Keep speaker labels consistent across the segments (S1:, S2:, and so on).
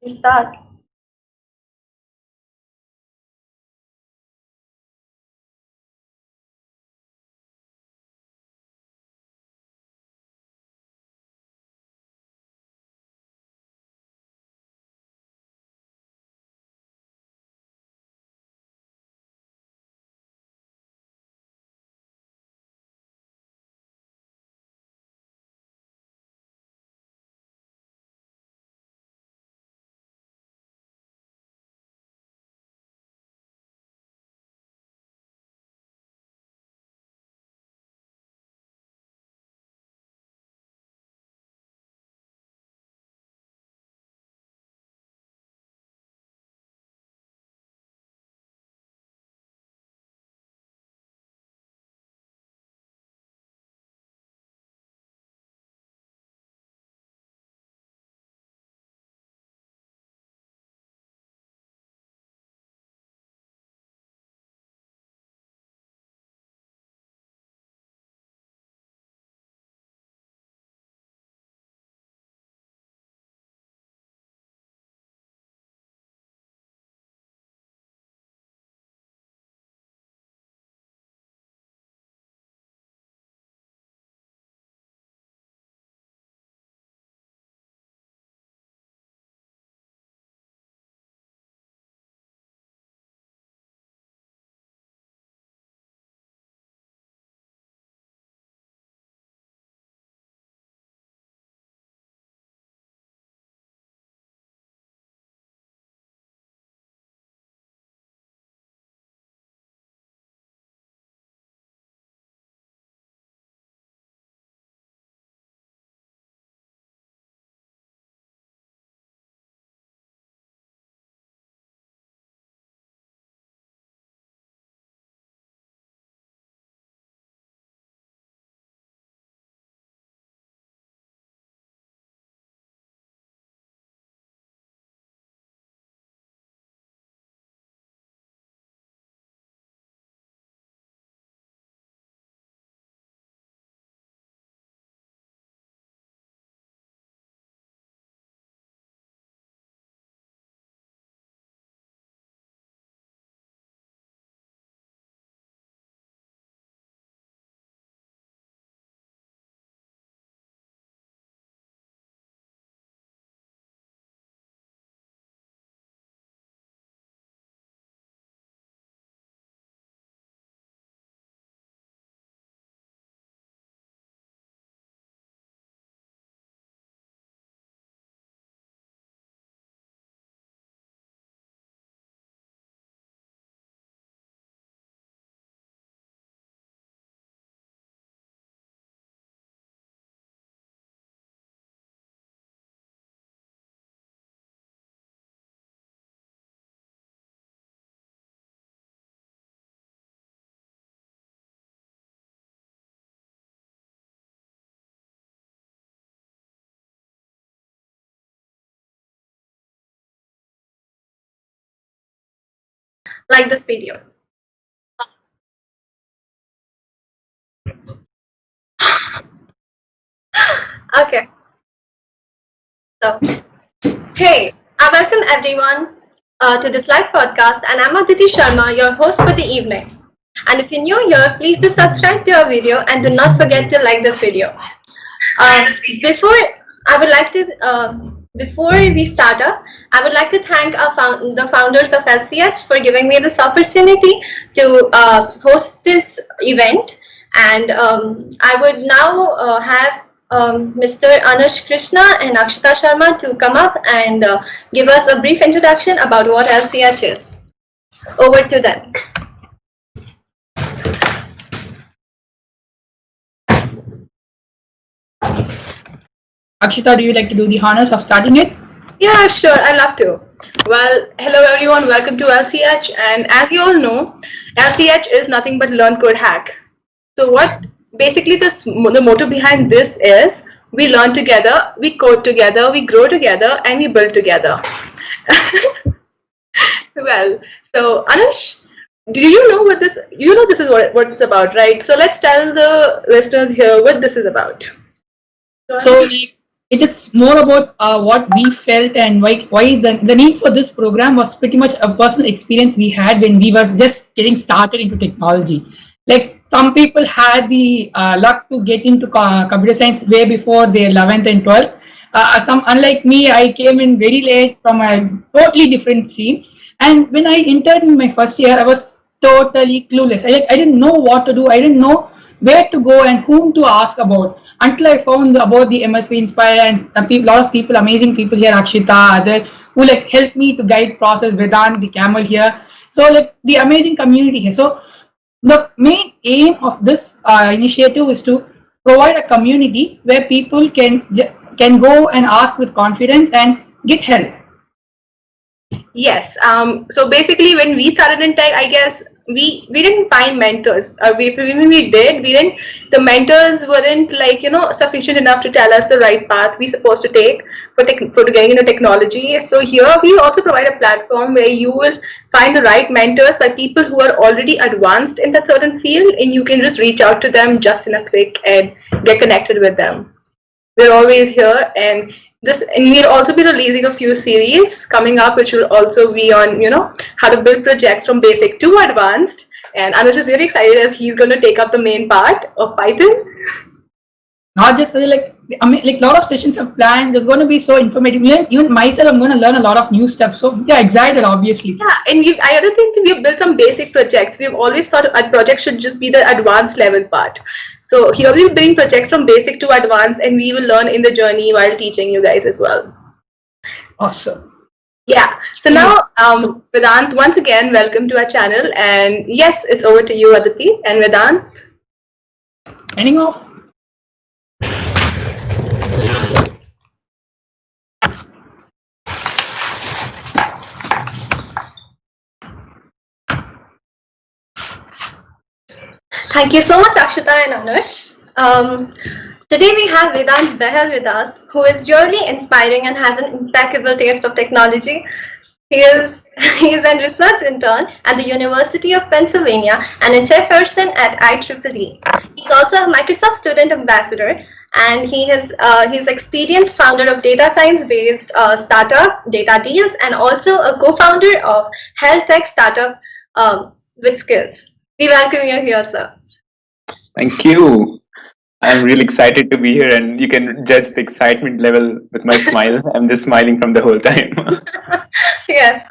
S1: Start. Like this video. Okay. So, hey, I welcome everyone to this live podcast, and I'm Aditi Sharma, your host for the evening. And if you're new here, please do subscribe to our video and do not forget to like this video. Before I would like to, before we start up, I would like to thank the founders of LCH for giving me this opportunity to host this event. And I would now have Mr. Anush Krishna and Akshita Sharma to come up and give us a brief introduction about what LCH is. Over to them.
S2: Akshita, do you like to do the honors of starting it?
S3: Yeah, sure, I'd love to. Well, hello everyone, welcome to LCH, and as you all know, LCH is nothing but learn code hack. So what basically the motto behind this is, we learn together, we code together, we grow together, and we build together. Well, so Anush, do you know what this, this is what it's about, right? So let's tell the listeners here what this is about.
S2: So, it is more about what we felt and why the need for this program was pretty much a personal experience we had when we were just getting started into technology. Like some people had the luck to get into computer science way before their 11th and 12th. Some, unlike me, I came in very late from a totally different stream. And when I entered in my first year, I was totally clueless. I didn't know what to do. I didn't know where to go and whom to ask about until I found about the MSP Inspire and a lot of people, amazing people here, Akshita, other, who like helped me to guide process, Vedant, the camel here. So like the amazing community here. So the main aim of this initiative is to provide a community where people can go and ask with confidence and get help.
S3: Yes. So basically, when we started in tech, I guess we didn't find mentors. Even we did, we didn't. The mentors weren't like sufficient enough to tell us the right path we supposed to take for getting into technology. So here we also provide a platform where you will find the right mentors by people who are already advanced in that certain field, and you can just reach out to them just in a click and get connected with them. We're always here, and we'll also be releasing a few series coming up, which will also be on how to build projects from basic to advanced. And Anush is really excited as he's going to take up the main part of Python.
S2: Not just I mean, like a lot of sessions are planned. There's going to be so informative. Even myself, I'm going to learn a lot of new stuff. So yeah, excited, obviously.
S3: Yeah, and I don't think we've built some basic projects. We've always thought a project should just be the advanced level part. So here we'll bring projects from basic to advanced, and we will learn in the journey while teaching you guys as well.
S2: Awesome.
S3: Yeah. So now, Vedant, once again, welcome to our channel. And yes, it's over to you, Aditi and Vedant.
S2: Signing off.
S1: Thank you so much, Akshita and Anush. Today we have Vedant Bahel with us, who is really inspiring and has an impeccable taste of technology. He is a research intern at the University of Pennsylvania and a chairperson at IEEE. He's also a Microsoft Student Ambassador, and he's experienced founder of data science-based startup Data Deals, and also a co-founder of health tech startup with Skills. We welcome you here, sir.
S4: Thank you. I'm really excited to be here, and you can judge the excitement level with my smile. I'm just smiling from the whole time.
S1: Yes.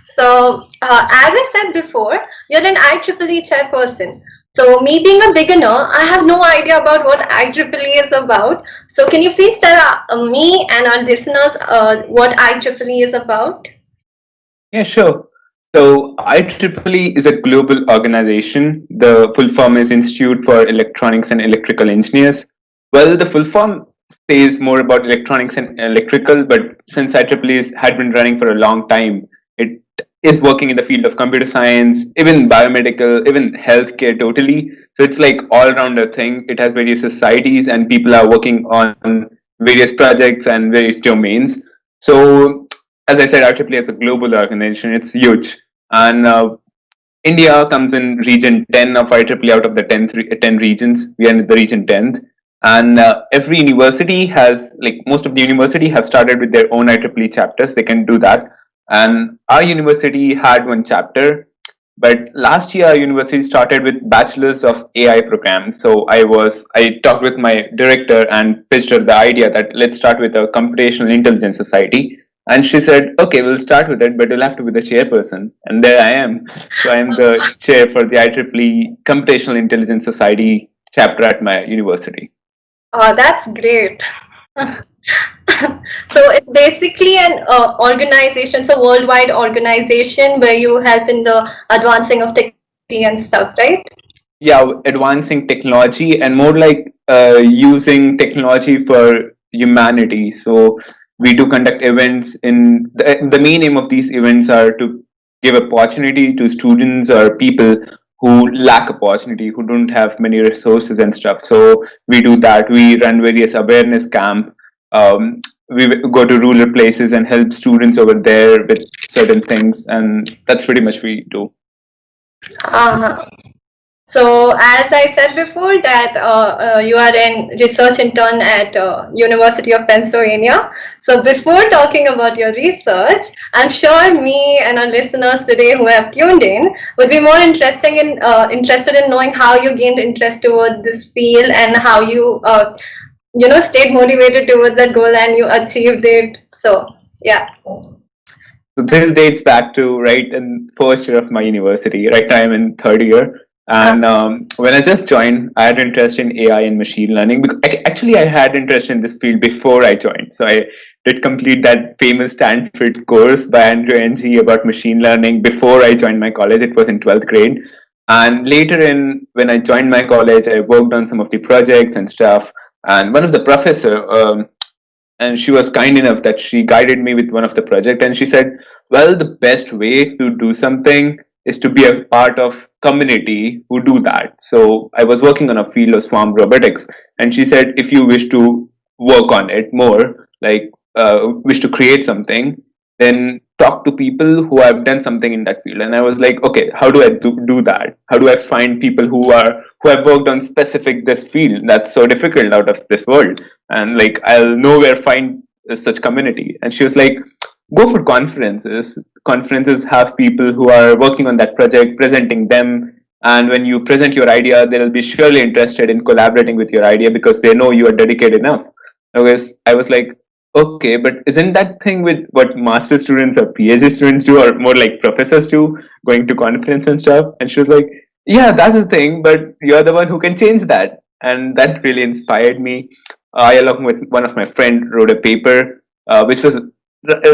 S1: So, as I said before, you're an IEEE chairperson. So, me being a beginner, I have no idea about what IEEE is about. So, can you please tell me and our listeners what IEEE is about?
S4: Yeah, sure. So IEEE is a global organization. The full form is Institute for Electronics and Electrical Engineers. Well, the full form says more about electronics and electrical, but since IEEE had been running for a long time, it is working in the field of computer science, even biomedical, even healthcare totally. So it's like all-rounder thing. It has various societies and people are working on various projects and various domains. So as I said, IEEE is a global organization. It's huge. And India comes in region 10 of IEEE out of the 10 regions. We are in the region 10th. And every university has, like most of the university have started with their own IEEE chapters. They can do that. And our university had one chapter. But last year, our university started with Bachelors of AI programs. So I talked with my director and pitched her the idea that let's start with a computational intelligence society. And she said, okay, we'll start with it, but you'll have to be the chairperson. And there I am. So I'm the chair for the IEEE Computational Intelligence Society chapter at my university.
S1: Oh, that's great. So it's basically an organization, so worldwide organization where you help in the advancing of technology and stuff, right?
S4: Yeah, advancing technology and more like using technology for humanity. So we do conduct events in the main aim of these events are to give opportunity to students or people who lack opportunity, who don't have many resources and stuff. So we do that. We run various awareness camp. We go to rural places and help students over there with certain things, and that's pretty much we do.
S1: Uh-huh. So, as I said before, that you are an research intern at University of Pennsylvania. So, before talking about your research, I'm sure me and our listeners today who have tuned in would be more interested in knowing how you gained interest toward this field and how you stayed motivated towards that goal and you achieved it. So, yeah.
S4: So this dates back to right in first year of my university. Right now I'm in third year, and when I just joined, I had interest in AI and machine learning. Because actually, I had interest in this field before I joined. So I did complete that famous Stanford course by Andrew Ng about machine learning before I joined my college. It was in 12th grade, and later in when I joined my college, I worked on some of the projects and stuff. And one of the professor, and she was kind enough that she guided me with one of the project, and she said, well, the best way to do something is to be a part of community who do that. So I was working on a field of swarm robotics, and she said, if you wish to work on it more, like wish to create something, then talk to people who have done something in that field. And I was like, okay, how do I do that? How do I find people who have worked on specific this field that's so difficult out of this world? And like, I'll nowhere find such community. And she was like, go for conferences. Conferences have people who are working on that project, presenting them. And when you present your idea, they'll be surely interested in collaborating with your idea because they know you are dedicated enough. I was like, okay, but isn't that thing with what master students or PhD students do, or more like professors do, going to conference and stuff? And she was like, yeah, that's the thing, but you're the one who can change that. And that really inspired me. I, along with one of my friend, wrote a paper, which was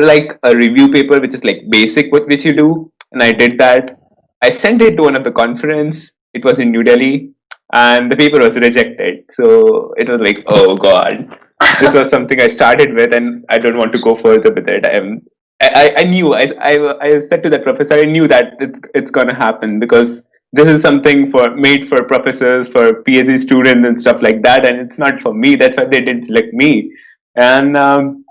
S4: like a review paper, which is like basic, which you do. And I did that. I sent it to one of the conference. It was in New Delhi, and the paper was rejected. So it was like, oh god, this was something I started with, and I don't want to go further with it. I knew. I said to that professor, I knew that it's gonna happen because this is something for made for professors, for PhD students and stuff like that, and it's not for me. That's why they didn't select me. And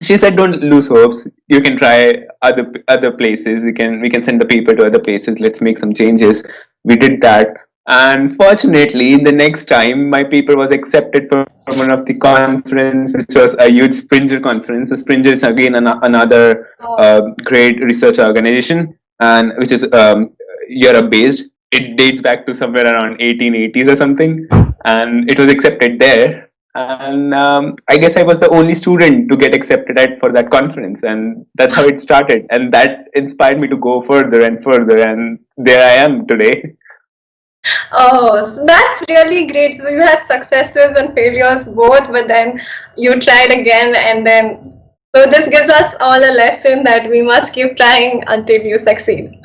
S4: she said, don't lose hopes. You can try other places. We can send the paper to other places. Let's make some changes. We did that, and fortunately, the next time my paper was accepted for one of the conference, which was a huge Springer conference. So Springer is again another great research organization, and which is Europe based. It dates back to somewhere around 1880s or something, and it was accepted there. And I guess I was the only student to get accepted for that conference, and that's how it started. And that inspired me to go further and further, and there I am today.
S1: Oh, so that's really great. So you had successes and failures both, but then you tried again, and then so this gives us all a lesson that we must keep trying until you succeed.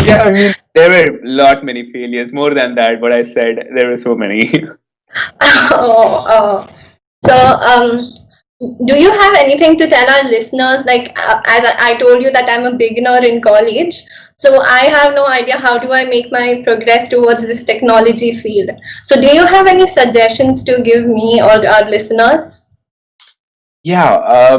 S4: Yeah, I mean, there were many failures. More than that, what I said, there were so many.
S1: Oh. So, do you have anything to tell our listeners? Like, as I told you that I'm a beginner in college, so I have no idea how do I make my progress towards this technology field. So, do you have any suggestions to give me or our listeners?
S4: Yeah,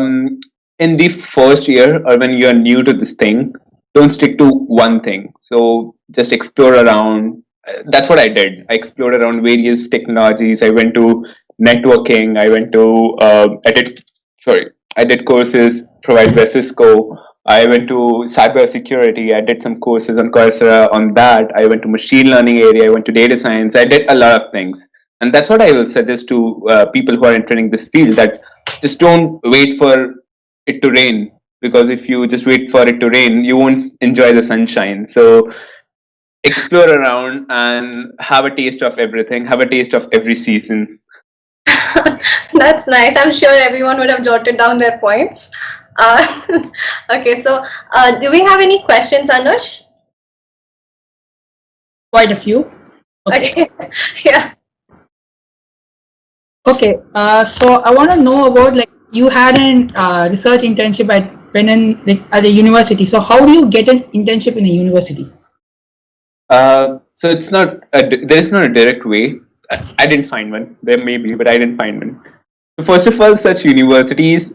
S4: in the first year or when you're new to this thing, don't stick to one thing. So just explore around. That's what I did. I explored around various technologies. I went to networking. I did courses provided by Cisco. I went to cybersecurity. I did some courses on Coursera on that. I went to machine learning area. I went to data science. I did a lot of things, and that's what I will suggest to people who are entering this field. That just don't wait for it to rain, because if you just wait for it to rain, you won't enjoy the sunshine. So explore around and have a taste of everything. Have a taste of every season.
S1: That's nice. I'm sure everyone would have jotted down their points. Okay, so do we have any questions, Anush?
S2: Quite a few.
S1: Okay, yeah.
S2: Okay. So I want to know about, like, you had an research internship at the university. So how do you get an internship in a university?
S4: So it's not there is not a direct way. I didn't find one. There may be, but I didn't find one. So first of all, such universities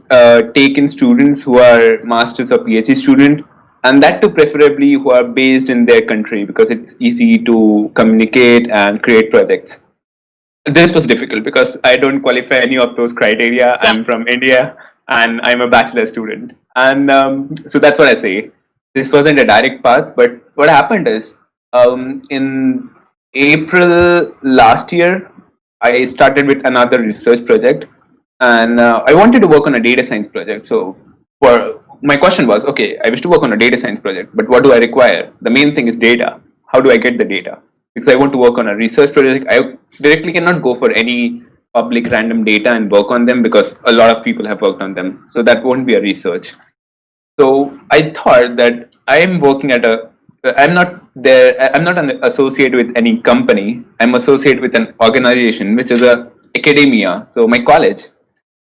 S4: take in students who are masters or PhD student, and that too preferably who are based in their country because it's easy to communicate and create projects. This was difficult because I don't qualify any of those criteria. I'm from India and I'm a bachelor student. And so that's what I say. This wasn't a direct path, but what happened is in April last year, I started with another research project and I wanted to work on a data science project. So for my question was, okay, I wish to work on a data science project, but what do I require? The main thing is data. How do I get the data? Because I want to work on a research project, I directly cannot go for any public random data and work on them because a lot of people have worked on them. So that won't be a research. So I thought that I am working at a, I'm not there, I'm not an associate with any company. I'm associated with an organization, which is a academia. So my college,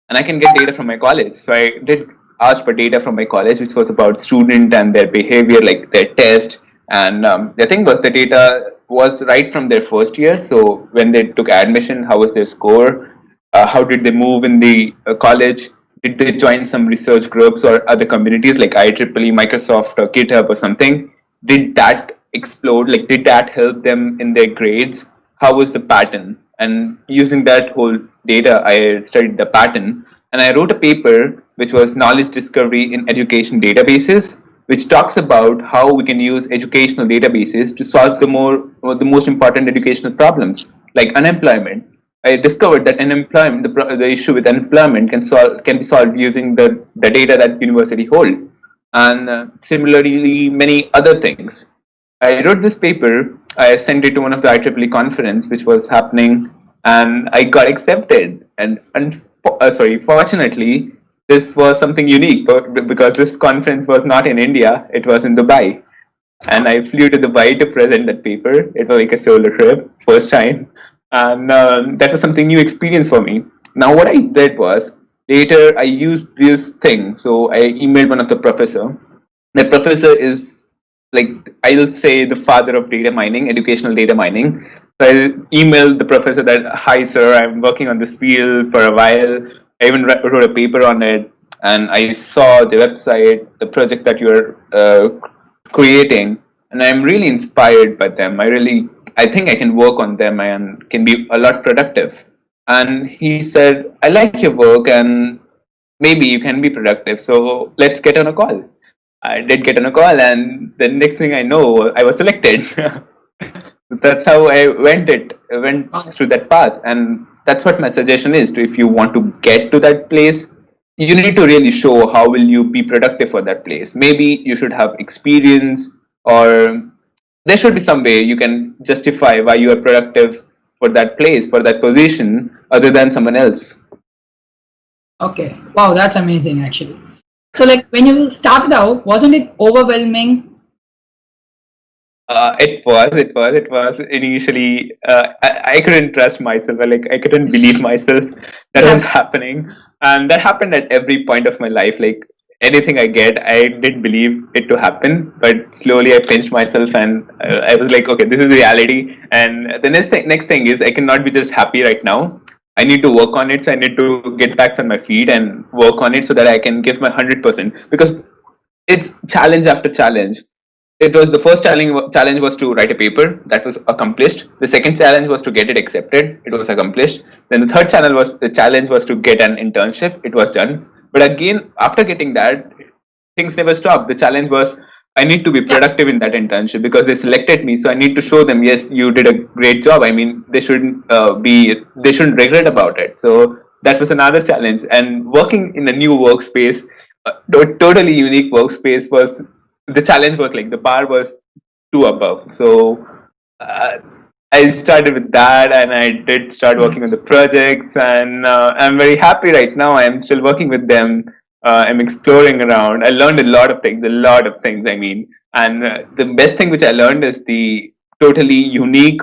S4: and I can get data from my college. So I did ask for data from my college, which was about student and their behavior, like their test. And the thing was, the data was right from their first year. So when they took admission, how was their score? How did they move in the college? Did they join some research groups or other communities like IEEE, Microsoft, or GitHub or something? Did that explode? Like, did that help them in their grades? How was the pattern? And using that whole data, I studied the pattern and I wrote a paper which was knowledge discovery in education databases, which talks about how we can use educational databases to solve the most important educational problems like unemployment. I discovered that unemployment, the issue with unemployment can be solved using the data that university hold, and similarly many other things. I wrote this paper. I sent it to one of the IEEE conference, which was happening, and I got accepted. And fortunately, this was something unique because this conference was not in India; it was in Dubai, and I flew to Dubai to present that paper. It was like a solo trip, first time, and that was something new experience for me. Now, what I did was later I used this thing. So I emailed one of the professor. That professor is like, I'll say, the father of data mining, educational data mining. So I emailed the professor that, hi sir, I'm working on this field for a while. I even wrote a paper on it, and I saw the website, the project that you're creating, and I'm really inspired by them. I think I can work on them and can be a lot productive. And he said, I like your work and maybe you can be productive. So let's get on a call. I did get on a call, and the next thing I know, I was selected. That's how I went through that path, and that's what my suggestion is. If you want to get to that place, you need to really show how will you be productive for that place. Maybe you should have experience, or there should be some way you can justify why you are productive for that place, for that position, other than someone else.
S2: Okay. Wow, that's amazing actually. So like when you started out, wasn't it overwhelming?
S4: It was initially. I couldn't trust myself. I couldn't believe myself that was happening, and that happened at every point of my life. Like anything I get, I did believe it to happen, but slowly I pinched myself, and I was like, okay, this is reality. And the next thing is, I cannot be just happy right now. I need to work on it. So I need to get back on my feet and work on it so that I can give my 100%. Because it's challenge after challenge. It was the first challenge was to write a paper. That was accomplished. The second challenge was to get it accepted. It was accomplished. Then the third challenge was to get an internship. It was done. But again, after getting that, things never stopped. The challenge was, I need to be productive in that internship because they selected me. So I need to show them, yes, you did a great job. I mean, they shouldn't regret about it. So that was another challenge. And working in a new workspace, totally unique workspace, was the challenge. Was like the bar was too above. So I started with that, and I did start working on the projects, and I'm very happy right now. I'm still working with them. I'm exploring around. I learned a lot of things. I mean, and the best thing which I learned is the totally unique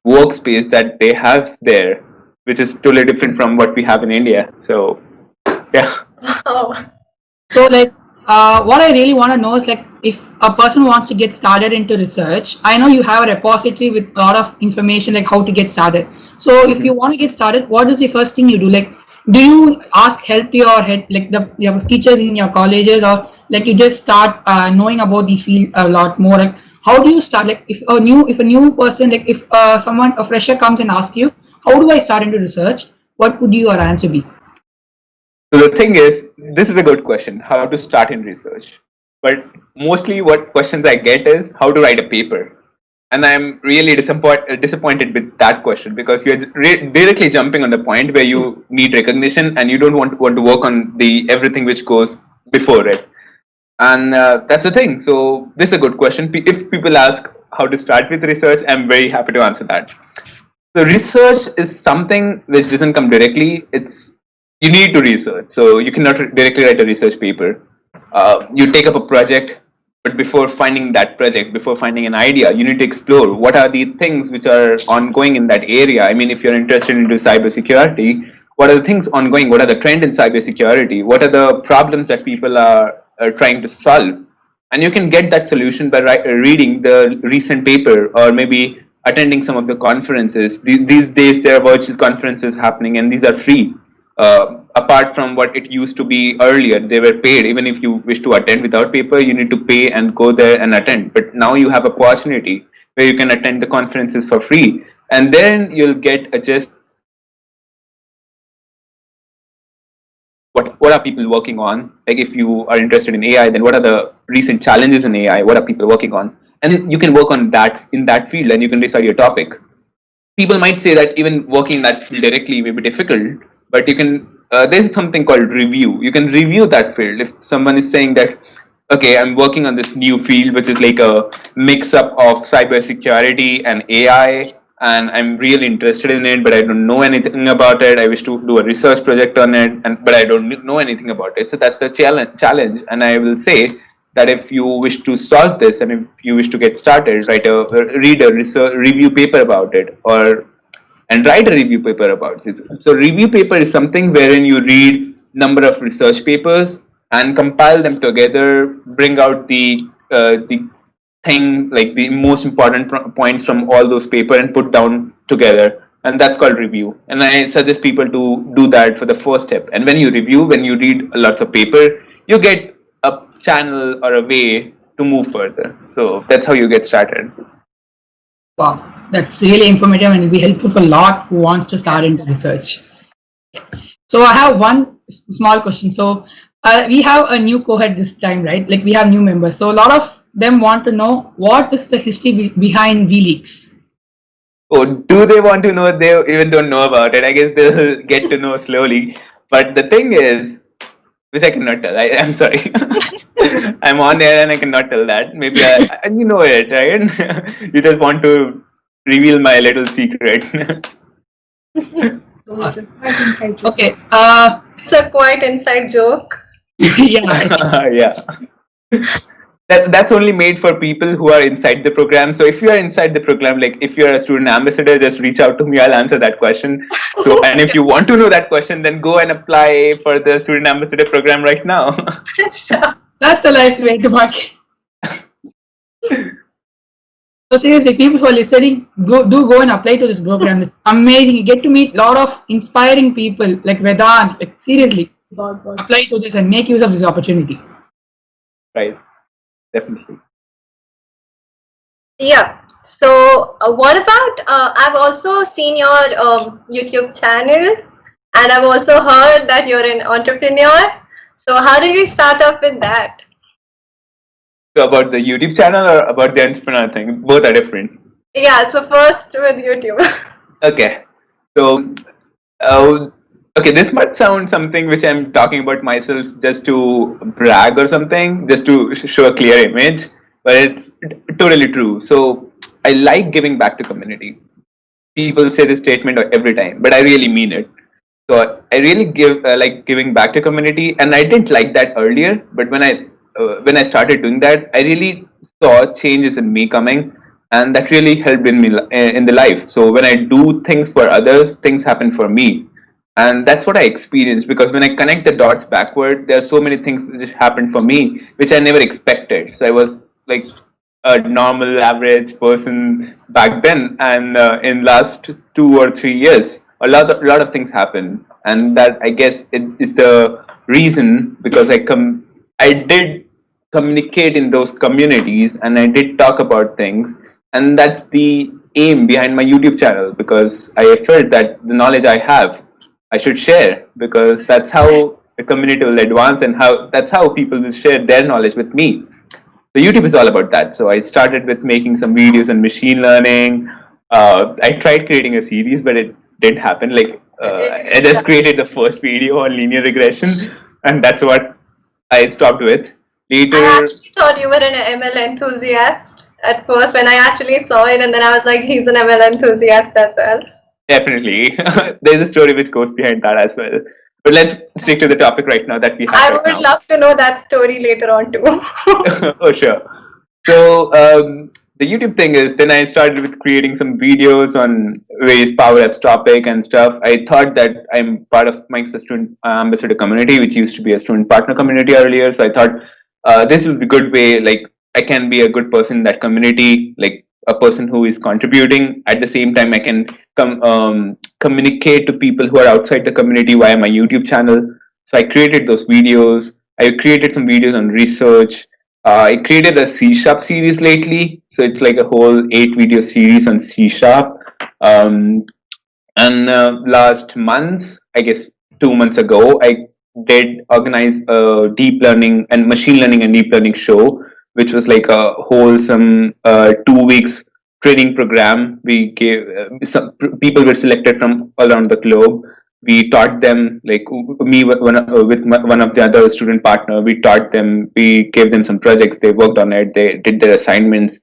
S4: workspace that they have there, which is totally different from what we have in India. So, yeah.
S1: Wow.
S2: So like what I really want to know is like if a person wants to get started into research, I know you have a repository with a lot of information like how to get started. So if you want to get started, what is the first thing you do? Like do you ask help to your head, like your teachers in your colleges, or like you just start knowing about the field a lot more? Like, how do you start? Like, if a new person, like if a fresher comes and asks you, how do I start into research? What would your answer be?
S4: So the thing is, this is a good question, how to start in research. But mostly what questions I get is how to write a paper. And I'm really disappointed with that question because you're directly jumping on the point where you need recognition and you don't want to work on the everything which goes before it. And that's the thing. So this is a good question. If people ask how to start with research, I'm very happy to answer that. So research is something which doesn't come directly. It's you need to research. So you cannot directly write a research paper. You take up a project, but before finding that project, before finding an idea, you need to explore what are the things which are ongoing in that area. I mean, if you're interested into cybersecurity, what are the things ongoing? What are the trends in cybersecurity? What are the problems that people are trying to solve? And you can get that solution by reading the recent paper or maybe attending some of the conferences. These days there are virtual conferences happening and these are free. Apart from what it used to be earlier, they were paid. Even if you wish to attend without paper, you need to pay and go there and attend. But now you have opportunity where you can attend the conferences for free, and then you'll get a gist. What are people working on? Like if you are interested in AI, then what are the recent challenges in AI? What are people working on? And you can work on that in that field, and you can decide your topic. People might say that even working in that field directly may be difficult, but you can there's something called review. You can review that field. If someone is saying that, okay, I'm working on this new field which is like a mix up of cybersecurity and AI, and I'm really interested in it, but I don't know anything about it. I wish to do a research project on it, and but I don't know anything about it. So that's the challenge. And I will say that if you wish to solve this and if you wish to get started, read a research review paper about it, or and write a review paper about it. So review paper is something wherein you read number of research papers and compile them together, bring out the thing like the most important points from all those paper and put down together, and that's called review. And I suggest people to do that for the first step. And when you review, when you read lots of paper, you get a channel or a way to move further. So that's how you get started.
S2: Wow, that's really informative and will be helpful for a lot who wants to start into research. So I have one small question. So we have a new cohort this time, right? Like we have new members. So a lot of them want to know what is the history behind WikiLeaks.
S4: Oh, do they want to know? They even don't know about it. I guess they'll get to know slowly. But the thing is, which I cannot tell. I'm sorry. I'm on air and I cannot tell that. Maybe you know it, right? You just want to reveal my little secret.
S1: So it's a quite inside joke.
S2: Okay.
S1: It's a quite inside joke.
S2: Yeah.
S4: Yeah. That's only made for people who are inside the program. So if you are inside the program, like if you're a student ambassador, just reach out to me. I'll answer that question. So, and if you want to know that question, then go and apply for the student ambassador program right now.
S2: That's a nice way to mark it. So seriously, people who are listening, go and apply to this program. It's amazing. You get to meet a lot of inspiring people like Vedant. Like seriously, apply to this and make use of this opportunity.
S4: Right. Definitely.
S1: Yeah. So what about? I've also seen your YouTube channel, and I've also heard that you're an entrepreneur. So how did you start off with that?
S4: So about the YouTube channel or about the entrepreneur thing? Both are different.
S1: Yeah. So first with YouTube.
S4: Okay. So, okay, this might sound something which I'm talking about myself just to brag or something, just to show a clear image, but it's totally true. So, I like giving back to community. People say this statement every time, but I really mean it. So, I really like giving back to community, and I didn't like that earlier, but when I started doing that, I really saw changes in me coming, and that really helped in me in the life. So when I do things for others, things happen for me, and that's what I experienced. Because when I connect the dots backward, there are so many things which happened for me which I never expected. So I was like a normal average person back then, and in last 2 or 3 years, a lot of things happened. and that I guess it is the reason because I did communicate in those communities and I did talk about things, and that's the aim behind my YouTube channel because I felt that the knowledge I have I should share because that's how the community will advance and how that's how people will share their knowledge with me. So YouTube is all about that. So I started with making some videos on machine learning. I tried creating a series, but it didn't happen. I just created the first video on linear regression, and that's what I stopped with.
S1: I
S4: Later,
S1: actually thought you were an ML enthusiast at first when I actually saw it, and then I was like, he's an ML enthusiast as well.
S4: definitely, there's a story which goes behind that as well. But let's stick to the topic right now that we have
S1: I
S4: right
S1: would
S4: now.
S1: love to know that story later on too.
S4: Oh, sure. So the YouTube thing is, then I started with creating some videos on various Power Apps topic and stuff. I thought that I'm part of Microsoft Student Ambassador community, which used to be a student partner community earlier. So I thought this would be a good way, like I can be a good person in that community, like a person who is contributing. At the same time, I can communicate to people who are outside the community via my YouTube channel. So I created those videos. I created some videos on research. I created a C Sharp series lately, so it's like a whole 8 video series on C Sharp. And last month, I guess 2 months ago, I did organize a deep learning and machine learning and deep learning show, which was like a wholesome 2 weeks training program. We gave some people were selected from all around the globe. We taught them, like me with one of the other student partner. We taught them. We gave them some projects. They worked on it. They did their assignments.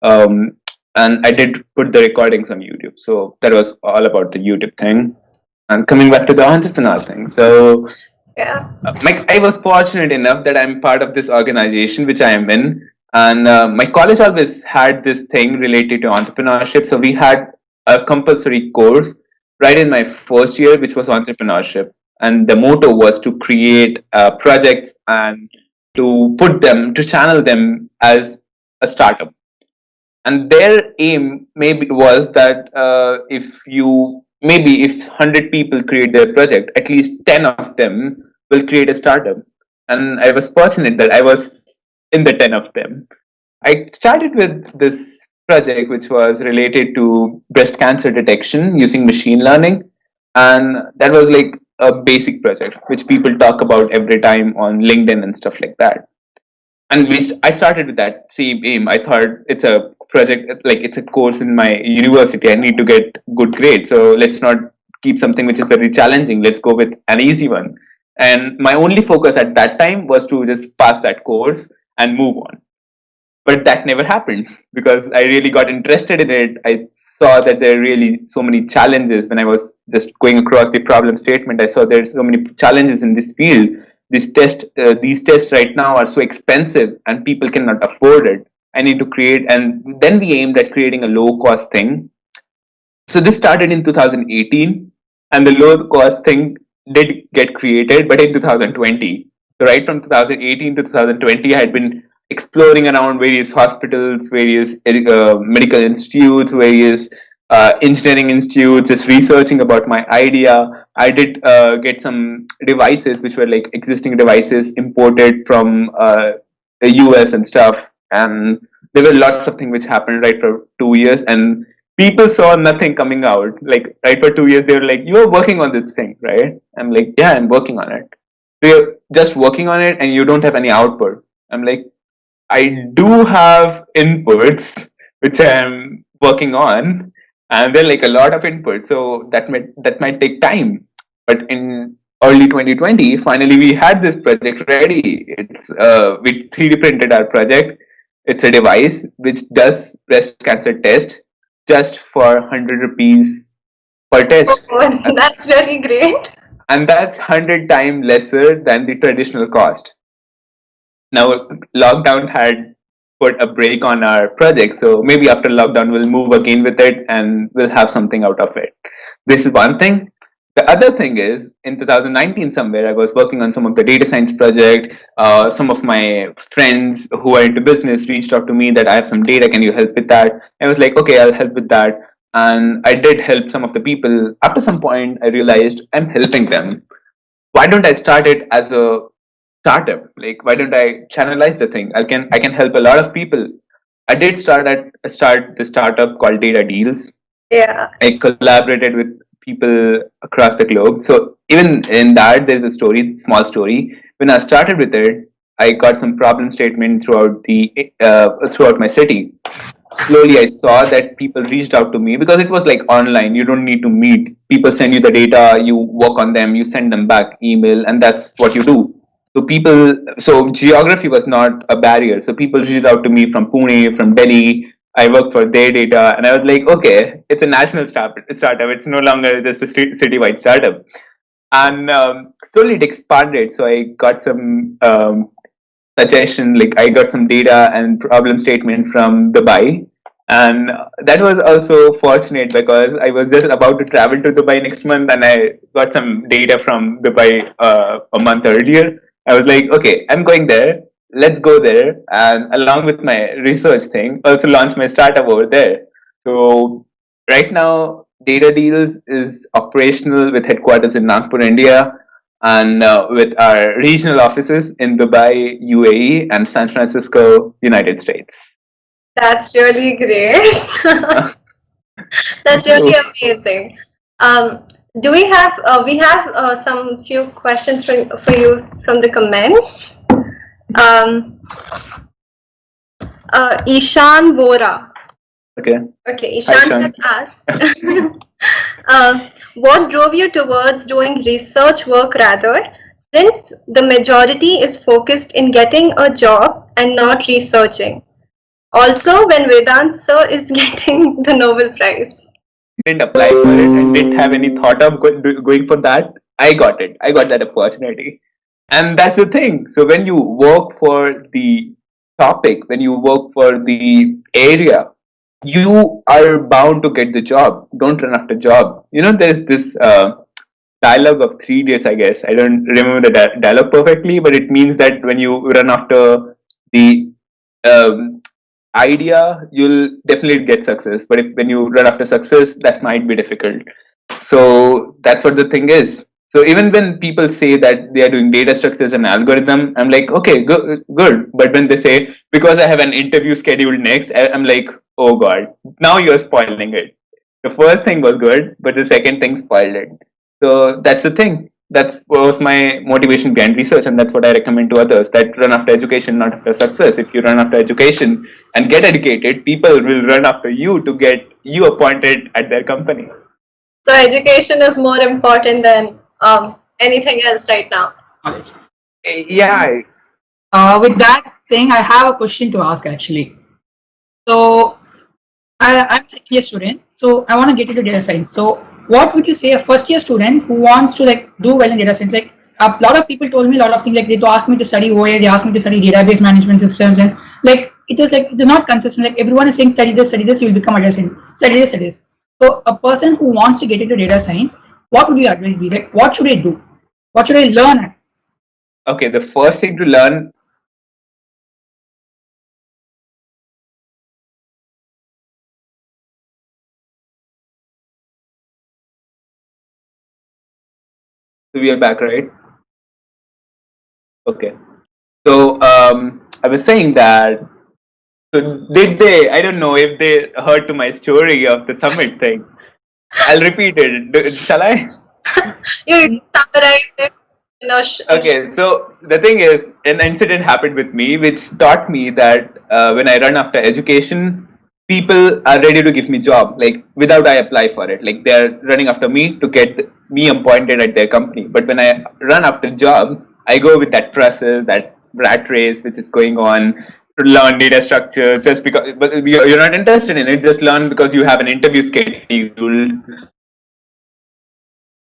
S4: And I did put the recordings on YouTube. So that was all about the YouTube thing. And coming back to the entrepreneur thing, so
S1: Yeah.
S4: I was fortunate enough that I'm part of this organization which I am in, and my college always had this thing related to entrepreneurship. So we had a compulsory course right in my first year, which was entrepreneurship, and the motto was to create projects and to channel them as a startup. And their aim maybe was that if 100 people create their project, at least 10 of them will create a startup. And I was fortunate that I was in the 10 of them. I started with this project which was related to breast cancer detection using machine learning, and that was like a basic project which people talk about every time on LinkedIn and stuff like that. And I started with that same aim. I thought it's a project, like it's a course in my university. I need to get good grades, so let's not keep something which is very challenging. Let's go with an easy one. And my only focus at that time was to just pass that course and move on. But that never happened because I really got interested in it. I saw that there are really so many challenges when I was just going across the problem statement. I saw there's so many challenges in this field. These tests right now are so expensive and people cannot afford it. I need to create, and then we aimed at creating a low cost thing. So this started in 2018, and the low cost thing did get created, but in 2020. So right from 2018 to 2020, I had been exploring around various hospitals, various medical institutes, various engineering institutes, just researching about my idea. I did get some devices which were like existing devices imported from the US and stuff, and there were lots of things which happened right for 2 years, and people saw nothing coming out. Like right for 2 years, they were like, "You are working on this thing, right?" I'm like, "Yeah, I'm working on it." So you're just working on it, and you don't have any output. I'm like, I do have inputs which I'm working on, and they're like a lot of input, so that might take time. But in early 2020, finally we had this project ready. It's we 3D printed our project. It's a device which does breast cancer test just for 100 rupees per test,
S1: Oh, that's really great.
S4: and that's 100 times lesser than the traditional cost. Now lockdown had put a break on our project, so maybe after lockdown we'll move again with it and we'll have something out of it. This is one thing. The other thing is, in 2019 somewhere, I was working on some of the data science project. Some of my friends who are into business reached out to me that I have some data, can you help with that? I was like, okay, I'll help with that. and I did help some of the people. After some point, I realized I'm helping them. Why don't I start it as a startup? Like, why don't I channelize the thing? I can help a lot of people. I did start the startup called Data Deals.
S1: Yeah.
S4: I collaborated with people across the globe. So even in that, there's a story, small story. When I started with it, I got some problem statement throughout my city. Slowly, I saw that people reached out to me because it was like online. You don't need to meet. People send you the data, you work on them, you send them back email, and that's what you do. So geography was not a barrier. So people reached out to me from Pune, from Delhi. I worked for their data, and I was like, okay, it's a national startup. It's no longer just a citywide startup. And slowly it expanded. So I got some suggestion, like I got some data and problem statement from Dubai. And that was also fortunate because I was just about to travel to Dubai next month, and I got some data from Dubai a month earlier. I was like, okay, I'm going there. Let's go there, and along with my research thing, also launch my startup over there. So right now, Data Deals is operational with headquarters in Nagpur, India, and with our regional offices in Dubai, UAE, and San Francisco, United States.
S1: That's really great. That's really amazing. Um, do we have some few questions for you from the comments? Um, Ishan Vora.
S4: Okay.
S1: Okay,
S4: Hi,
S1: Ishan
S4: Sean.
S1: has asked, what drove you towards doing research work rather, since the majority is focused in getting a job and not researching? Also, when Vedant sir is getting the Nobel Prize.
S4: Didn't apply for it and didn't have any thought of going for that. I got it. I got that opportunity. And that's the thing. So when you work for the topic, when you work for the area, you are bound to get the job. Don't run after job. You know, there's this dialogue of 3 days, I guess. I don't remember the dialogue perfectly, but it means that when you run after the um, idea, you'll definitely get success. But if when you run after success, that might be difficult. So that's what the thing is. So even when people say that they are doing data structures and algorithm, I'm like, okay, good. But when they say because I have an interview scheduled next, I'm like, oh god, now you're spoiling it. The first thing was good, but the second thing spoiled it. So that's the thing. That was my motivation behind research, and that's what I recommend to others. That run after education, not after success. If you run after education and get educated, people will run after you to get you appointed at their company.
S1: So education is more important than anything else right now.
S2: Knowledge.
S4: Yeah.
S2: With that thing, I have a question to ask actually. So I'm a second year student, so I want to get into data science. So what would you say a first year student who wants to like do well in data science? Like a lot of people told me a lot of things, like they asked me to study OA, they asked me to study database management systems, and like it's not consistent. Like everyone is saying study this, you will become a data scientist. Study this. So a person who wants to get into data science, what would your advice be? Like what should I do? What should I learn?
S4: Okay, the first thing to learn. So we are back, right? Okay. So I was saying that. So did they? I don't know if they heard to my story of the summit thing. I'll repeat it. Shall I?
S1: You summarized it.
S4: Okay, so the thing is, an incident happened with me which taught me that when I run after education, people are ready to give me job, like without I apply for it. Like they're running after me to get me appointed at their company. But when I run after job, I go with that process, that rat race which is going on to learn data structure just because, but you're not interested in it. Just learn because you have an interview scheduled,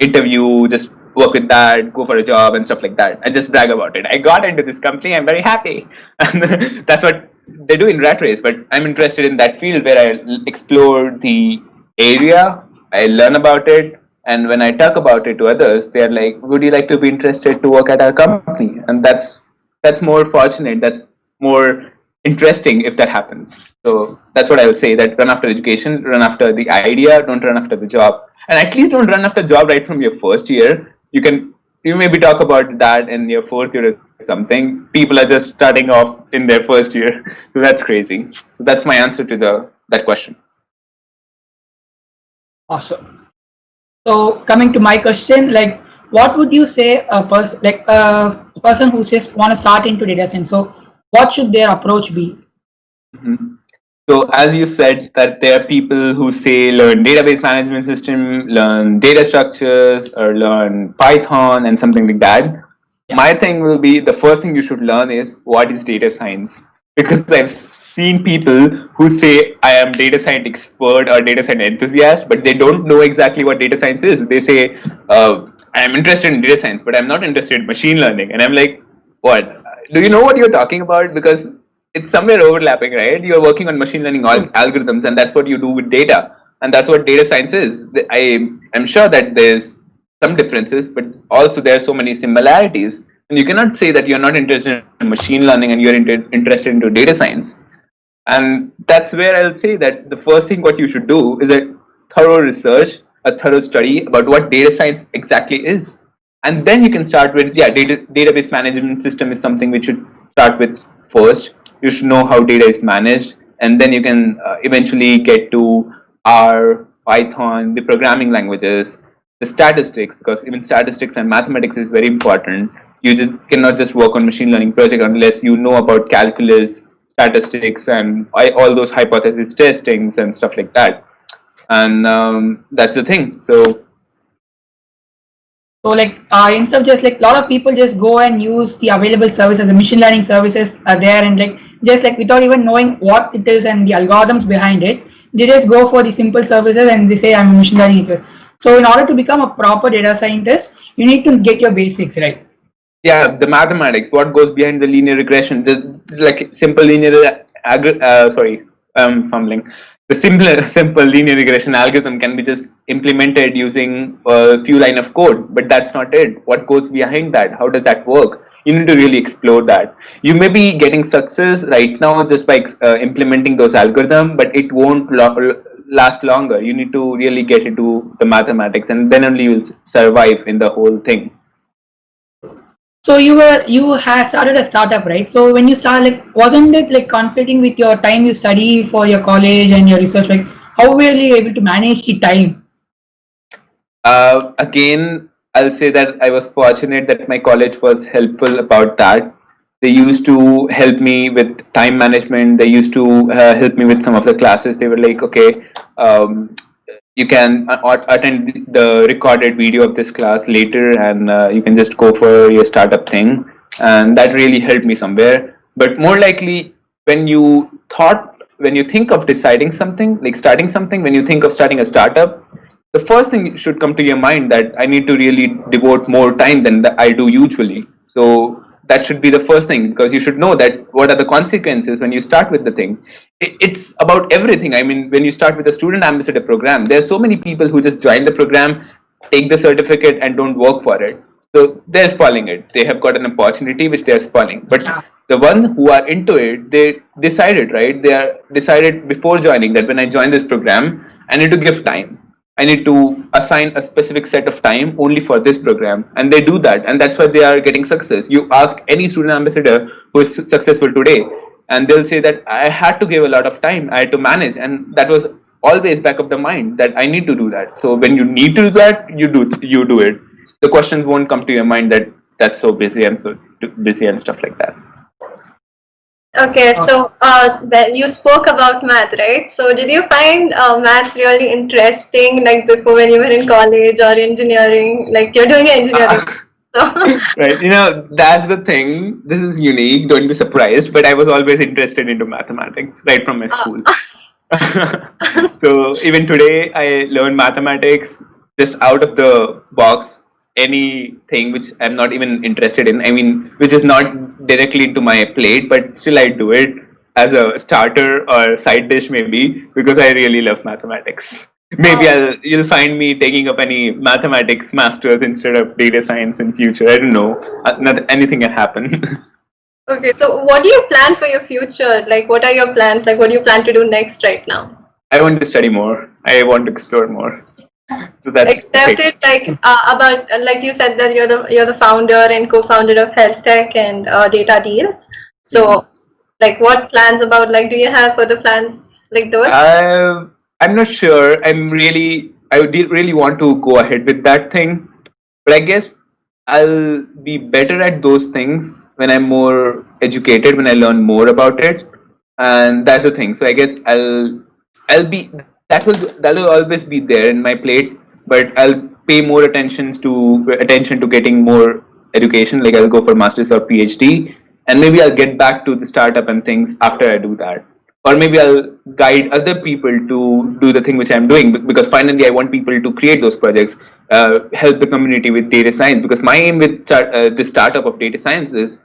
S4: interview, just work with that, go for a job and stuff like that, and just brag about it. I got into this company, I'm very happy. And that's what they do in rat race. But I'm interested in that field where I explore the area, I learn about it, and when I talk about it to others, they're like, would you like to be interested to work at our company? And that's more fortunate. That's more interesting if that happens. So that's what I will say, that run after education, run after the idea, don't run after the job. And at least don't run after job right from your first year. You maybe talk about that in your fourth year or something. People are just starting off in their first year. So that's crazy. So that's my answer to the that question.
S2: Awesome. So coming to my question, like, what would you say a person who just want to start into data science? So what should their approach be?
S4: Mhm. So as you said that there are people who say learn database management system, learn data structures, or learn Python and something like that.
S2: Yeah.
S4: My thing will be the first thing you should learn is what is data science, because I've seen people who say I am data science expert or data science enthusiast, but they don't know exactly what data science is. They say I am interested in data science, but I'm not interested in machine learning, and I'm like, what? Do you know what you're talking about? Because it's somewhere overlapping, right? You're working on machine learning algorithms, and that's what you do with data, and that's what data science is. I am sure that there's some differences, but also there are so many similarities, and you cannot say that you're not interested in machine learning and you're interested into data science. And that's where I'll say that the first thing what you should do is a thorough research, a thorough study about what data science exactly is. And then you can start with, yeah, database management system is something which should start with first. You should know how data is managed, and then you can eventually get to R, Python, the programming languages, the statistics, because even statistics and mathematics is very important. You just cannot just work on machine learning project unless you know about calculus, statistics, and all those hypothesis testings and stuff like that. And that's the thing.
S2: So like instead of just like a lot of people just go and use the available services, the machine learning services are there, and like just like without even knowing what it is and the algorithms behind it, they just go for the simple services and they say I'm a machine learning enthusiast. So in order to become a proper data scientist, you need to get your basics right.
S4: Yeah, the mathematics, what goes behind the linear regression, the like simple sorry, fumbling. The simple linear regression algorithm can be just implemented using a few line of code, but that's not it. What goes behind that? How does that work? You need to really explore that. You may be getting success right now just by implementing those algorithms, but it won't last longer. You need to really get into the mathematics, and then only you'll survive in the whole thing.
S2: So you had started a startup, right? So when you start, like, wasn't it like conflicting with your time you study for your college and your research? Like, how were you able to manage the time?
S4: Again, I'll say that I was fortunate that my college was helpful about that. They used to help me with time management. They used to help me with some of the classes. They were like, okay, you can attend the recorded video of this class later, and you can just go for your startup thing. And that really helped me somewhere. But more likely, when you when you think of deciding something, like starting something, when you think of starting a startup, the first thing should come to your mind that I need to really devote more time than I do usually. So that should be the first thing, because you should know that what are the consequences when you start with the thing. It's about everything. I mean, when you start with a student ambassador program, there are so many people who just join the program, take the certificate, and don't work for it. So they're spoiling it. They have got an opportunity which they're spoiling. But the one who are into it, they decided, right? They are decided before joining that when I join this program, I need to give time. I need to assign a specific set of time only for this program, and they do that, and that's why they are getting success. You ask any student ambassador who is successful today, and they'll say that I had to give a lot of time, I had to manage, and that was always back of the mind that I need to do that. So when you need to do that, you do it. The questions won't come to your mind that that's so busy and so busy and stuff like that.
S1: Okay, so you spoke about math, right? So did you find maths really interesting, like before when you were in college or engineering? Like you're doing engineering. So
S4: Right, that's the thing. This is unique. Don't be surprised. But I was always interested into mathematics right from my school. So even today, I learn mathematics just out of the box. Anything which I'm not even interested in. I mean, which is not directly into my plate, but still I do it as a starter or side dish maybe, because I really love mathematics. Maybe you'll find me taking up any mathematics masters instead of data science in future. I don't know. Not anything can happen.
S1: Okay, so what do you plan for your future? Like, what are your plans? Like, what do you plan to do next right now?
S4: I want to study more. I want to explore more. So that's
S1: Except
S4: it.
S1: it like about like you said that you're the founder and co-founder of Health Tech and Data Deals. So, like, what plans about? Like, do you have further plans like those?
S4: I'm not sure. I would really want to go ahead with that thing, but I guess I'll be better at those things when I'm more educated, when I learn more about it, and that's the thing. So I guess I'll be that will always be there in my plate, but I'll pay more attention to getting more education. Like I'll go for masters or PhD, and maybe I'll get back to the startup and things after I do that, or maybe I'll guide other people to do the thing which I'm doing, because finally I want people to create those projects, help the community with data science, because my aim with this startup of data science is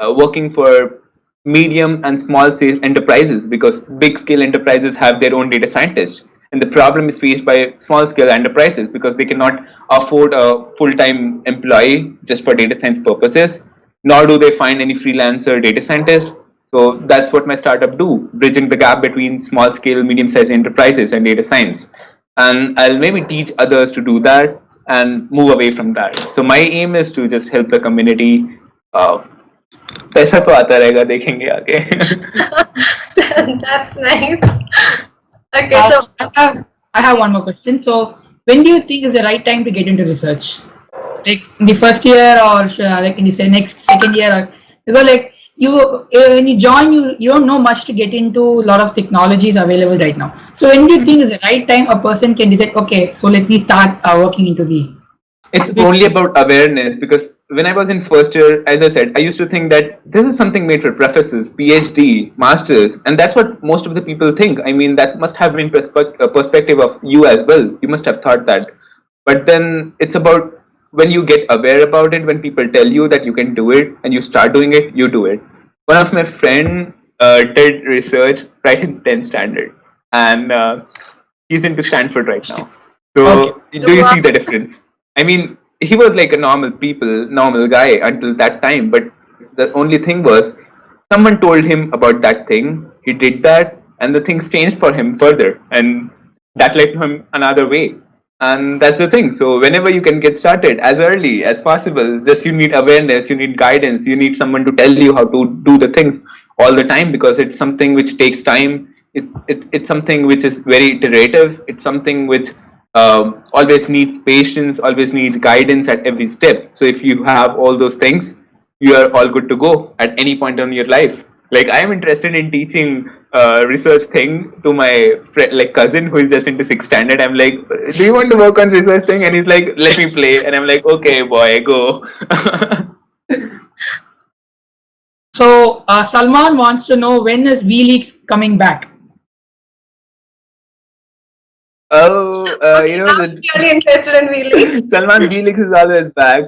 S4: working for medium and small scale enterprises, because big scale enterprises have their own data scientists, and the problem is faced by small scale enterprises because they cannot afford a full-time employee just for data science purposes, nor do they find any freelancer data scientist. So that's what my startup do, bridging the gap between small scale, medium sized enterprises and data science. And I'll maybe teach others to do that and move away from that. So my aim is to just help the community. uh, पैसा तो आता रहेगा, देखेंगे आगे.
S1: That's nice. Okay,
S2: Uh,
S1: so
S2: I have one more question. So, when do you think is the right time to get into research? Like in the first year, or like in the next second year? Because like when you join, you don't know much to get into a lot of technologies available right now. So, when do you think is the right time a person can decide? Okay, so let me start working into the.
S4: It's only about awareness, because when I was in first year, as I said, I used to think that this is something made for professors, PhD, masters, and that's what most of the people think. I mean, that must have been a perspective of you as well. You must have thought that. But then it's about when you get aware about it, when people tell you that you can do it and you start doing it, you do it. One of my friend did research right in 10th standard, and he's into Stanford right now.
S2: Okay.
S4: So do you see the difference? I mean, he was like a normal guy until that time. But the only thing was, someone told him about that thing. He did that, and the things changed for him further, and that led him another way. And that's the thing. So whenever you can get started as early as possible, just you need awareness, you need guidance, you need someone to tell you how to do the things all the time, because it's something which takes time. It's something which is very iterative. It's something which always needs patience, always needs guidance at every step. So if you have all those things, you are all good to go at any point in your life. Like I am interested in teaching research thing to my cousin who is just into sixth standard. I'm like, do you want to work on research thing? And he's like, let me play. And I'm like, okay, boy, go.
S2: So Salman wants to know, when is WiiLeaks coming back?
S4: Oh,
S1: okay, now I'm really interested in WiiLeaks.
S4: Salman Felix is always back.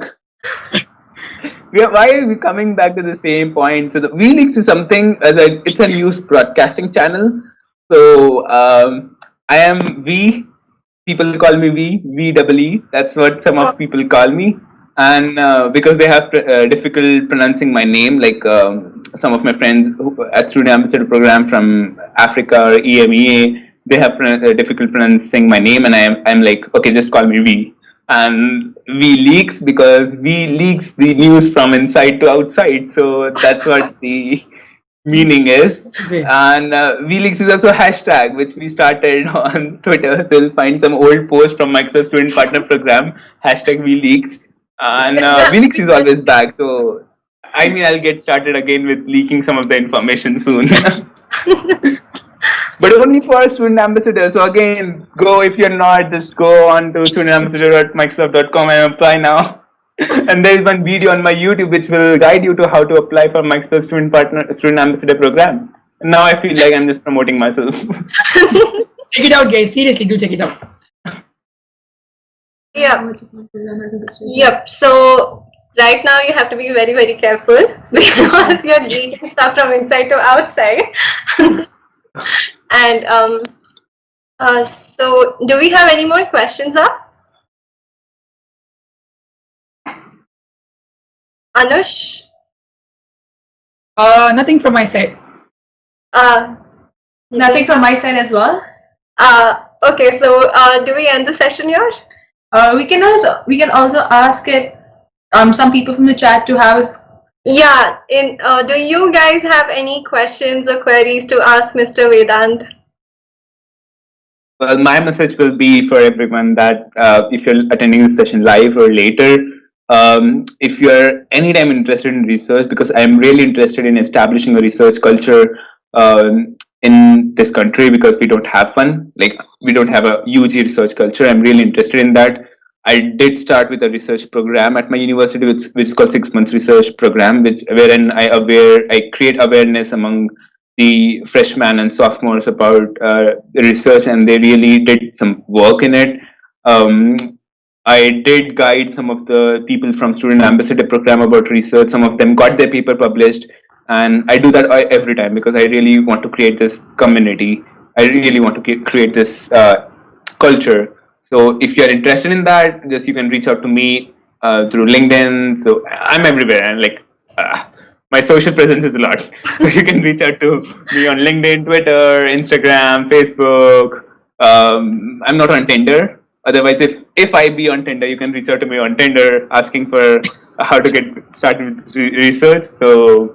S4: Why are we coming back to the same point? So the WiiLeaks is something it's a news broadcasting channel. So I am V. People call me VEE. That's what some of people call me. And because they have difficult pronouncing my name, like some of my friends at Student Ambassador program from Africa or EMEA, they have difficult pronouncing my name, and I'm like, okay, just call me V. And V leaks because V leaks the news from inside to outside. So that's what the meaning is. And WiiLeaks is also a hashtag which we started on Twitter. So you'll find some old post from Microsoft Student Partner Program, hashtag WiiLeaks. And WiiLeaks is always back. So I mean, I'll get started again with leaking some of the information soon. But only for student ambassadors. So again, go, if you're not, just go on to studentambassador.microsoft.com and apply now. And there is one video on my YouTube which will guide you to how to apply for Microsoft Student Ambassador program. And now I feel like I'm just promoting myself.
S2: Check it out, guys. Seriously, do check it out.
S1: Yep. So right now you have to be very, very careful because you're leaking stuff from inside to outside. And so do we have any more questions up? Anush?
S2: Nothing from my side.
S3: Nothing from my side as well.
S1: Okay, so do we end the session here?
S3: We can also ask it some people from the chat to have.
S1: Yeah. Do you guys have any questions or queries to ask Mr. Vedant?
S4: Well, my message will be for everyone that if you're attending this session live or later, if you're anytime interested in research, because I'm really interested in establishing a research culture in this country, because we don't have one, like we don't have a huge research culture. I'm really interested in that. I did start with a research program at my university, which is called 6 months research program, wherein I create awareness among the freshmen and sophomores about research, and they really did some work in it. I did guide some of the people from student ambassador program about research. Some of them got their paper published, and I do that every time because I really want to create this community. I really want to create this culture. So if you're interested in that, just you can reach out to me through LinkedIn. So I'm everywhere, and like my social presence is a lot. So you can reach out to me on LinkedIn, Twitter, Instagram, Facebook. I'm not on Tinder. Otherwise, if I be on Tinder, you can reach out to me on Tinder asking for how to get started with research. So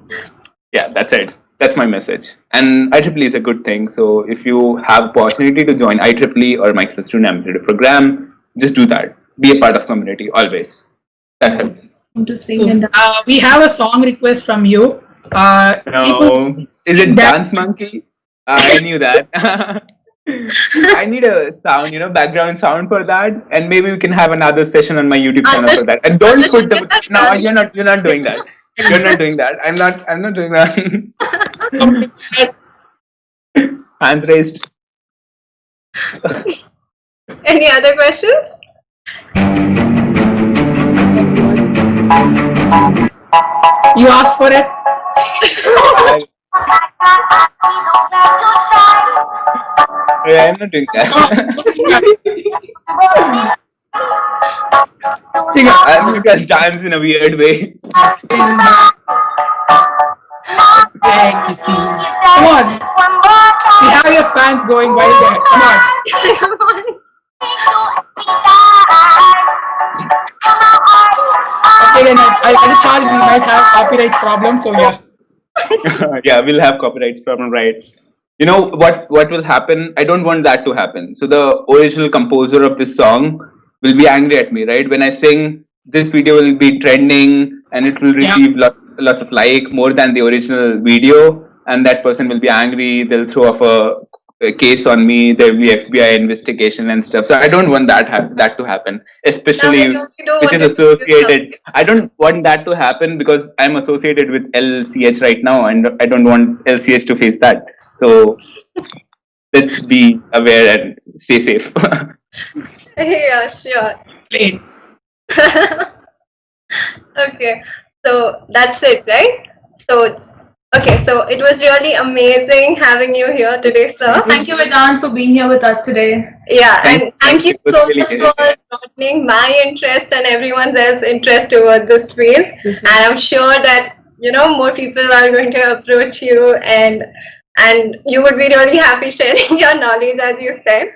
S4: yeah, that's it. That's my message. And IEEE is a good thing. So if you have opportunity to join IEEE or Microsoft Student Ambassador program, just do that. Be a part of community always. That helps.
S3: To sing and
S2: We have a song request from you.
S4: No, is it Dance Monkey? I knew that. I need a sound, background sound for that, and maybe we can have another session on my YouTube channel for that. And don't put the no, you're not doing that. You're not doing that. I'm not doing that. Hands raised.
S1: Any other questions?
S2: You asked for it.
S4: Yeah, I'm not doing that.
S2: Sing it.
S4: I'm just dance in a weird way.
S2: Come on. We have your fans going wild there. Come on.
S1: Come on.
S2: Okay, then I'll charge. We might have copyright problems, so yeah.
S4: Yeah, we'll have copyright problem, right? You know what will happen? I don't want that to happen. So the original composer of this song will be angry at me, right? When I sing, this video will be trending and it will receive lots of more than the original video, and that person will be angry. They'll throw off a case on me. There will be FBI investigation and stuff. So I don't want that to happen, especially which is associated. I don't want that to happen because I'm associated with LCH right now, and I don't want LCH to face that. So let's be aware and stay safe.
S1: Yeah, sure.
S2: Plain.
S1: Okay, so that's it, right? Okay, so it was really amazing having you here today, sir.
S3: Thank you, Vedant, for being here with us today.
S1: Yeah, and thank you so
S4: really
S1: much for broadening my interest and everyone else's interest toward this field. And I'm sure that more people are going to approach you, and you would be really happy sharing your knowledge, as you said.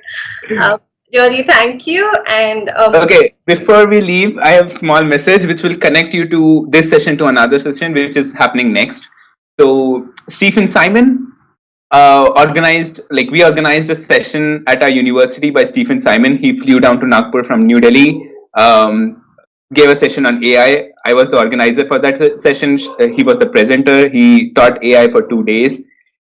S1: Really, thank you. And
S4: okay, before we leave, I have a small message which will connect you to this session to another session which is happening next. So Stephen Simon we organized a session at our university by Stephen Simon. He flew down to Nagpur from New Delhi, gave a session on AI. I was the organizer for that session. He was the presenter. He taught AI for 2 days.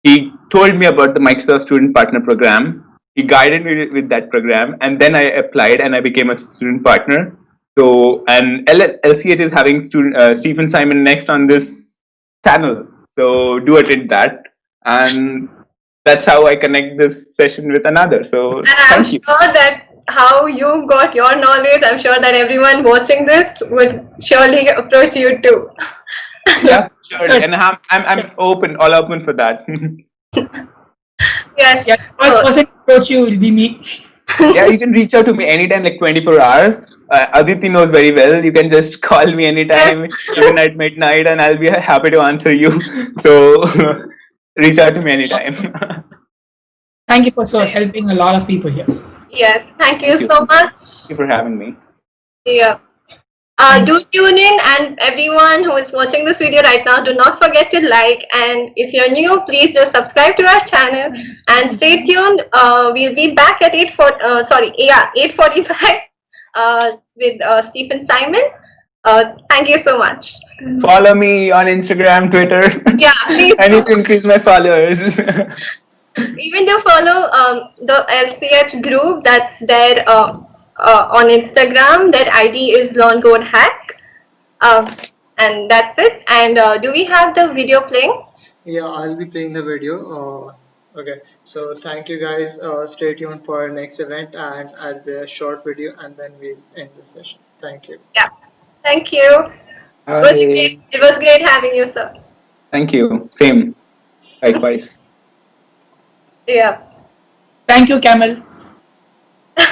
S4: He told me about the Microsoft Student Partner Program. He guided me with that program, and then I applied and I became a student partner. So, and LCH is having Stephen Simon next on this channel. So do attend that, and that's how I connect this session with another. So
S1: and I'm sure that how you got your knowledge, I'm sure that everyone watching this would surely approach you too.
S4: Yeah, sure. And I'm all open for that.
S1: Yes.
S2: Yeah, first person approach you will be me.
S4: Yeah, you can reach out to me anytime, like 24 hours. Aditi knows very well. You can just call me anytime,
S1: Yes.
S4: even at midnight, and I'll be happy to answer you. So reach out to me anytime.
S2: Thank you for so helping a lot of people here.
S1: Yes. Thank you
S4: Thank you.
S1: so much.
S4: Thank you for having me.
S1: Yeah.
S2: Thank
S1: Do tune in, and everyone who is watching this video right now, do not forget to like, and if you're new, please just subscribe to our channel and stay tuned. We'll be back at 8:45 with Stephen Simon. Thank you so much.
S4: Follow me on Instagram, Twitter.
S1: Yeah, please
S4: I need
S1: do.
S4: to increase my followers.
S1: Even to follow the LCH group that's there on Instagram. Their ID is Lawn Code Hack. And that's it. And do we have the video playing?
S5: Yeah, I'll be playing the video. Okay, so thank you guys. Stay tuned for our next event, and I'll play a short video, and then we'll end the session. Thank you.
S1: Yeah. Thank you.
S4: Bye.
S1: It was great having you, sir.
S4: Thank you. Same. Likewise.
S1: Yeah.
S2: Thank you, Camel.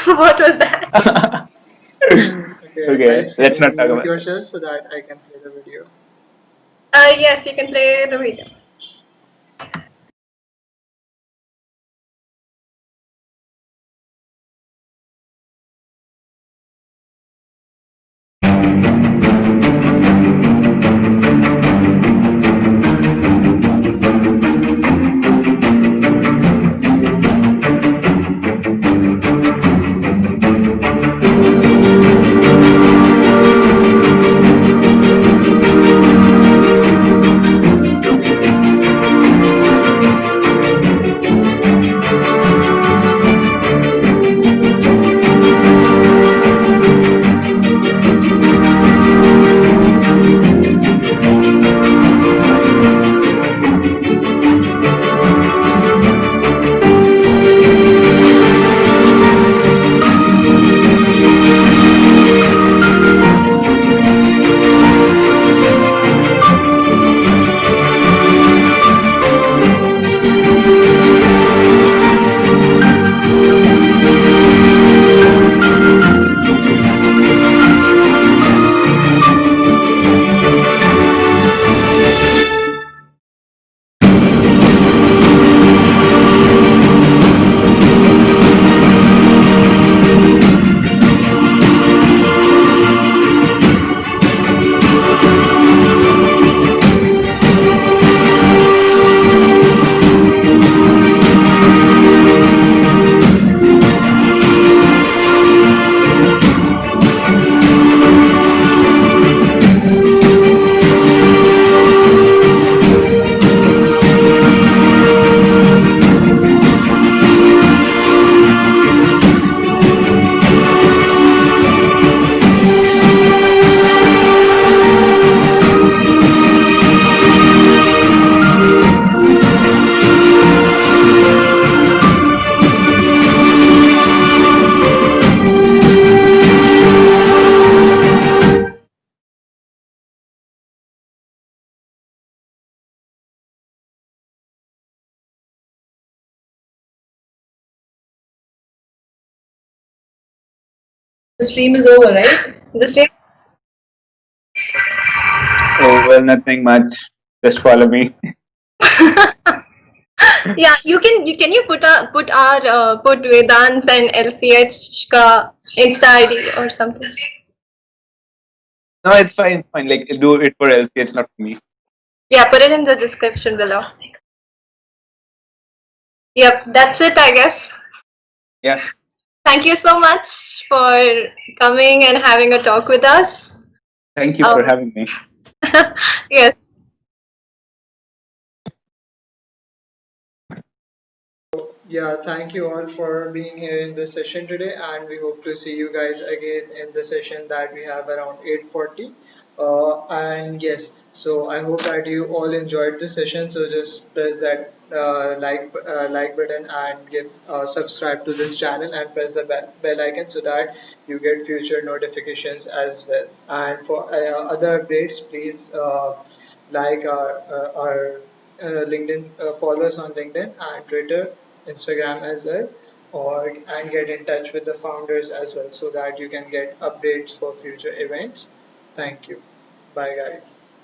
S1: What was that?
S5: Okay,
S4: Okay,
S5: guys, can
S4: let's not
S5: you
S4: talk
S5: mute
S4: about that.
S5: yourself so that I can play the video?
S1: Yes, you can play the video.
S3: The stream is over, right?
S1: The stream.
S4: Oh, well, nothing much. Just follow me.
S1: Yeah, can you put Vedant's and LCH ka Insta ID or something?
S4: No, it's fine. It's fine. Like, do it for LCH, not for me.
S1: Yeah, put it in the description below. Yep, that's it, I guess.
S4: Yeah.
S1: Thank you so much for coming and having a talk with us.
S4: Thank you for having me.
S1: Yes.
S5: Yeah, thank you all for being here in this session today, and we hope to see you guys again in the session that we have around 8:40. And yes, so I hope that you all enjoyed the session. So just press that like button and give subscribe to this channel and press the bell icon so that you get future notifications as well. And for other updates, please like our LinkedIn, follow us on LinkedIn and Twitter, Instagram as well. org and get in touch with the founders as well so that you can get updates for future events. Thank you. Bye, guys.